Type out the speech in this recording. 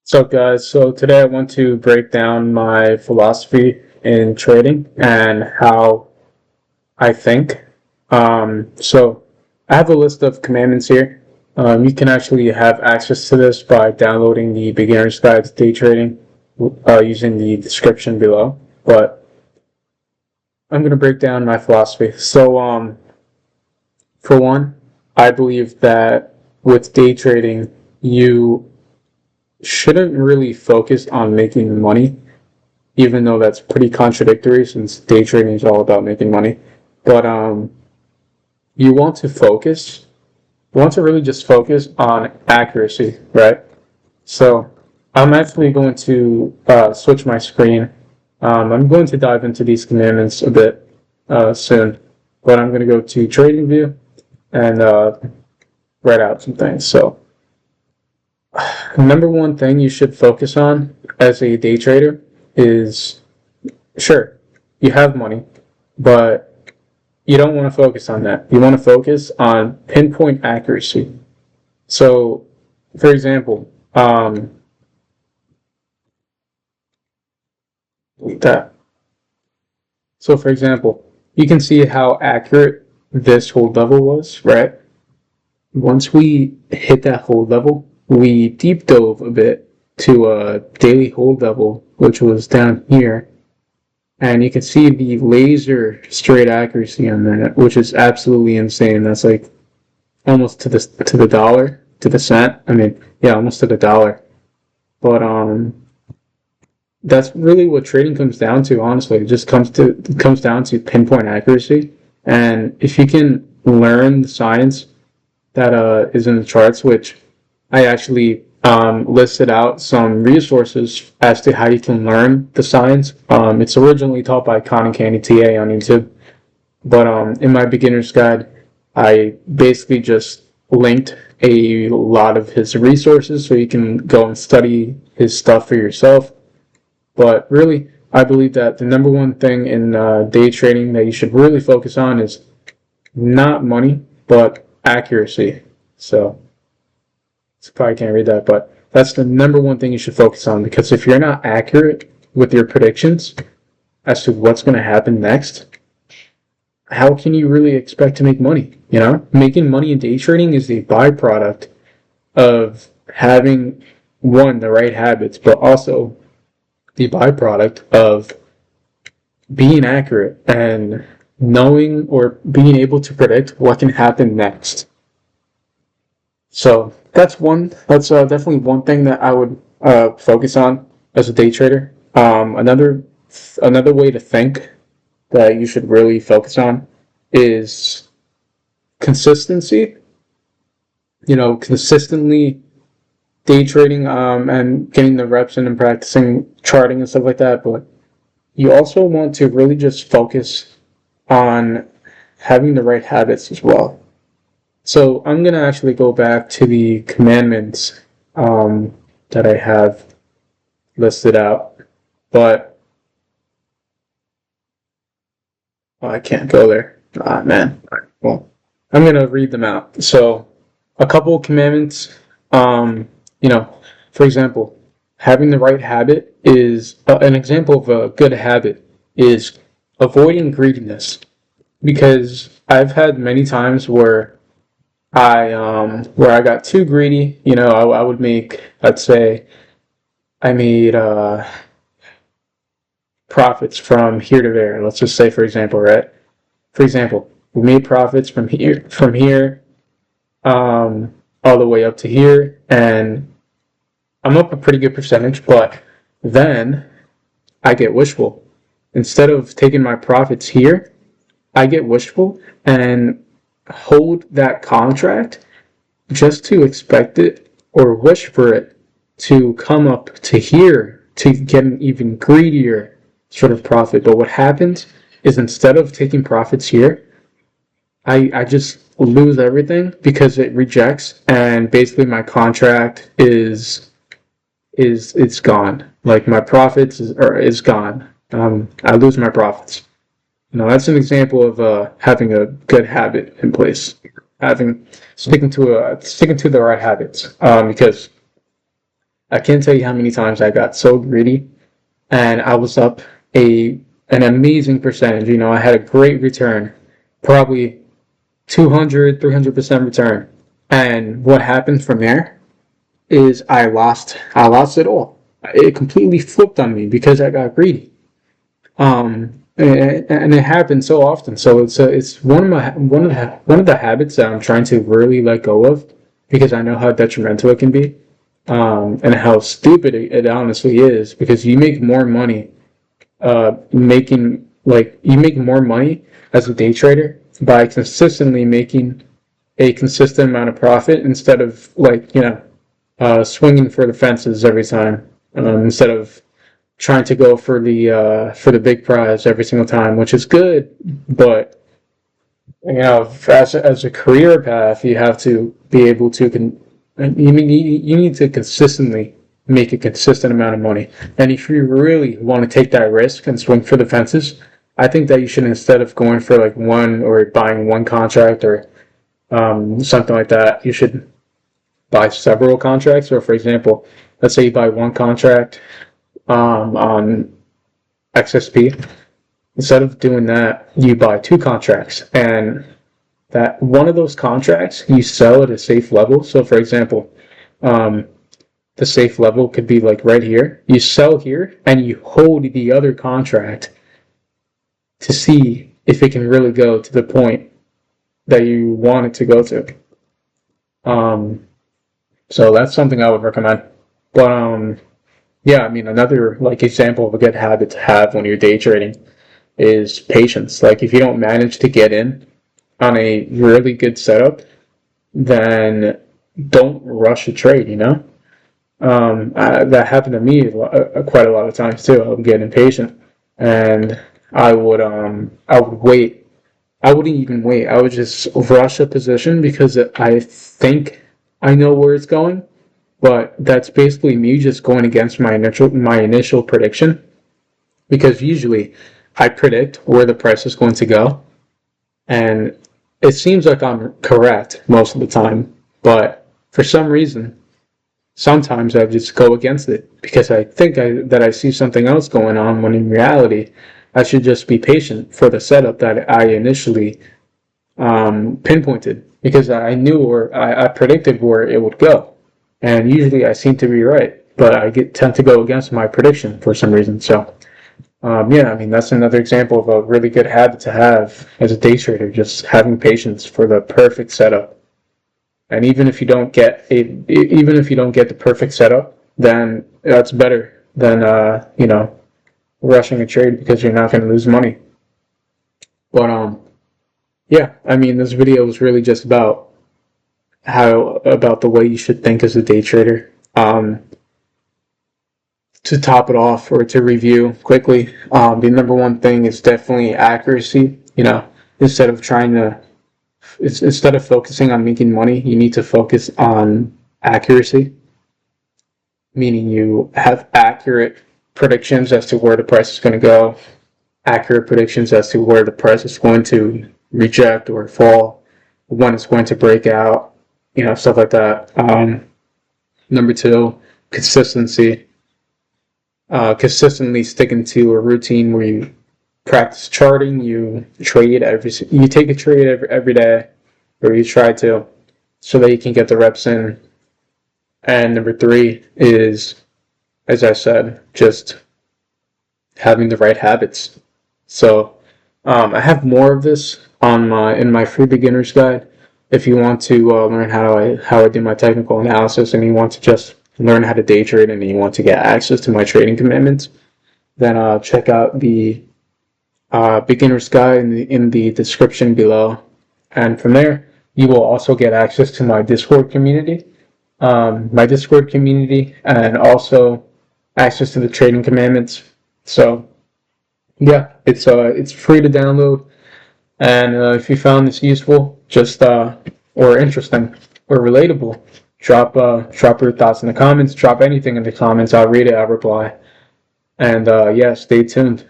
What's up, guys? So today I want to break down my philosophy in trading and how I think. So I have a list of commandments here. You can actually have access to this by downloading the Beginner's Guide to Day Trading using the description below. But I'm going to break down my philosophy. So for one, I believe that with day trading, you shouldn't really focus on making money, even though that's pretty contradictory since day trading is all about making money. But you want to focus, you want to really just focus on accuracy, right? So I'm actually going to switch my screen. I'm going to dive into these commandments a bit soon, but I'm going to go to Trading View and write out some things. So number one thing you should focus on as a day trader is, sure, you have money, but you don't want to focus on that. You want to focus on pinpoint accuracy. So, for example, that. So, for example, you can see how accurate this hold level was, right? Once we hit that hold level, we deep dove a bit to a daily hold level, which was down here. And you can see the laser straight accuracy on that, which is absolutely insane. That's like almost to the dollar, to the cent. I mean, yeah, almost to the dollar. But that's really what trading comes down to, honestly. It just comes down to pinpoint accuracy. And if you can learn the science that is in the charts, which I actually listed out some resources as to how you can learn the science. It's originally taught by Khan and Candy TA on YouTube, but in my beginner's guide, I basically just linked a lot of his resources so you can go and study his stuff for yourself. But really, I believe that the number one thing in day trading that you should really focus on is not money, but accuracy. So probably can't read that, but that's the number one thing you should focus on, because if you're not accurate with your predictions as to what's going to happen next, how can you really expect to make money? You know, making money in day trading is the byproduct of having, one, the right habits, but also the byproduct of being accurate and knowing or being able to predict what can happen next. So that's definitely one thing that I would focus on as a day trader. Another way to think that you should really focus on is consistency. You know, consistently day trading and getting the reps in and practicing charting and stuff like that. But you also want to really just focus on having the right habits as well. So I'm going to actually go back to the commandments that I have listed out, but I can't go there. Ah, man. Well, I'm going to read them out. So a couple of commandments, for example, having the right habit is an example of a good habit is avoiding greediness, because I've had many times where I got too greedy. You know, I would make, let's say, I made profits from here to there. Let's just say, for example, right? For example, we made profits from here, all the way up to here, and I'm up a pretty good percentage. But then I get wishful. Instead of taking my profits here, I get wishful and hold that contract just to expect it or wish for it to come up to here to get an even greedier sort of profit. But what happens is, instead of taking profits here, I just lose everything because it rejects, and basically my contract is it's gone. Like my profits is gone. I lose my profits. No, that's an example of having a good habit in place, sticking to the right habits. Because I can't tell you how many times I got so greedy and I was up an amazing percentage. You know, I had a great return, probably 200, 300% return. And what happened from there is I lost it all. It completely flipped on me because I got greedy. And it happens so often. So it's one of the habits that I'm trying to really let go of because I know how detrimental it can be, and how stupid it honestly is. Because you make more money, you make more money as a day trader by consistently making a consistent amount of profit instead of swinging for the fences every time, instead of trying to go for the big prize every single time, which is good, but as a career path, you have to be able to you need to consistently make a consistent amount of money. And if you really want to take that risk and swing for the fences, I think that you should, instead of going for like one or buying one contract or something like that, you should buy several contracts. Or for example, let's say you buy one contract on XSP. Instead of doing that, you buy two contracts, and that one of those contracts you sell at a safe level. So for example, the safe level could be like right here. You sell here and you hold the other contract to see if it can really go to the point that you want it to go to. So that's something I would recommend. But yeah, I mean, another like example of a good habit to have when you're day trading is patience. Like if you don't manage to get in on a really good setup, then don't rush a trade, you know? That happened to me quite a lot of times too. I would get impatient and I would wait. I wouldn't even wait. I would just rush a position because I think I know where it's going, but that's basically me just going against my initial prediction, because usually I predict where the price is going to go, and it seems like I'm correct most of the time, but for some reason, sometimes I just go against it because I think that I see something else going on, when in reality, I should just be patient for the setup that I initially pinpointed, because I knew, or I predicted where it would go. And usually I seem to be right, but I tend to go against my prediction for some reason. So, yeah, I mean, that's another example of a really good habit to have as a day trader, just having patience for the perfect setup. And even if you don't get the perfect setup, then that's better than rushing a trade, because you're not going to lose money. But yeah, I mean, this video was really just about the way you should think as a day trader. To top it off, or to review quickly, the number one thing is definitely accuracy. You know, instead of focusing on making money, you need to focus on accuracy, meaning you have accurate predictions as to where the price is going to go, accurate predictions as to where the price is going to reject or fall, when it's going to break out, stuff like that. Number two, consistency. Consistently sticking to a routine where you practice charting, you take a trade every day, or you try to, so that you can get the reps in. And number three is, as I said, just having the right habits. So I have more of this in my free beginner's guide. If you want to learn how I do my technical analysis, and you want to just learn how to day trade, and you want to get access to my trading commitments, then check out the beginner's guide in the description below. And from there, you will also get access to my Discord community, and also access to the trading commandments. So yeah, it's free to download. And if you found this useful, or interesting or relatable, drop your thoughts in the comments. Drop anything in the comments. I'll read it. I'll reply. And yeah, stay tuned.